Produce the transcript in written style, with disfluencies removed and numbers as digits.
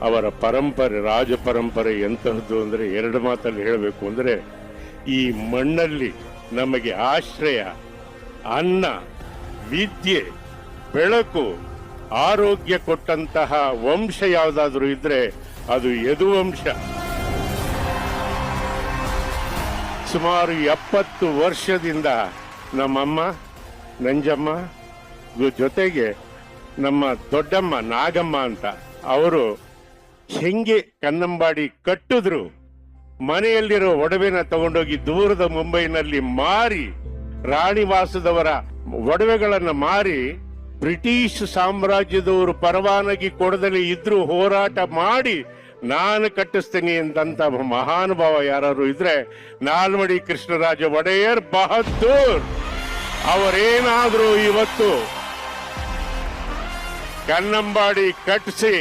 ಅವರ ಪರಂಪರೆ, ರಾಜ ಪರಂಪರೆ ಎಂತಹದ್ದು ಅಂದರೆ, ಎರಡು ಮಾತಲ್ಲಿ ಹೇಳಬೇಕು ಅಂದರೆ, ಈ ಮಣ್ಣಲ್ಲಿ ನಮಗೆ ಆಶ್ರಯ, ಅನ್ನ, ವಿದ್ಯೆ, ಬೆಳಕು, ಆರೋಗ್ಯ ಕೊಟ್ಟಂತಹ ವಂಶ ಯಾವುದಾದ್ರೂ ಇದ್ರೆ ಅದು ಯದುವಂಶ. ಸುಮಾರು 70 ವರ್ಷದಿಂದ ನಮ್ಮಮ್ಮ ನಂಜಮ್ಮ ಜೊತೆಗೆ ನಮ್ಮ ದೊಡ್ಡಮ್ಮ ನಾಗಮ್ಮ ಅಂತ ಅವರು ಹೆಂಗೆ ಕನ್ನಂಬಾಡಿ ಕಟ್ಟಿದ್ರು, ಮನೆಯಲ್ಲಿರೋ ಒಡವೆನ ತಗೊಂಡೋಗಿ ದೂರದ ಮುಂಬೈನಲ್ಲಿ ಮಾರಿ, ರಾಣಿವಾಸದವರ ಒಡವೆಗಳನ್ನು ಮಾರಿ, ಬ್ರಿಟಿಷ್ ಸಾಮ್ರಾಜ್ಯದವರು ಪರವಾನಗಿ ಕೊಡದಲ್ಲಿ ಇದ್ರು ಹೋರಾಟ ಮಾಡಿ ನಾನು ಕಟ್ಟಿಸ್ತೀನಿ ಅಂತಂತ ಮಹಾನುಭಾವ ಯಾರು ಇದ್ರೆ ನಾಲ್ವಡಿ ಕೃಷ್ಣರಾಜ ಒಡೆಯರ್ ಬಹದ್ದೂರ್. ಅವರೇನಾದ್ರೂ ಇವತ್ತು ಕನ್ನಂಬಾಡಿ ಕಟ್ಟಿಸಿ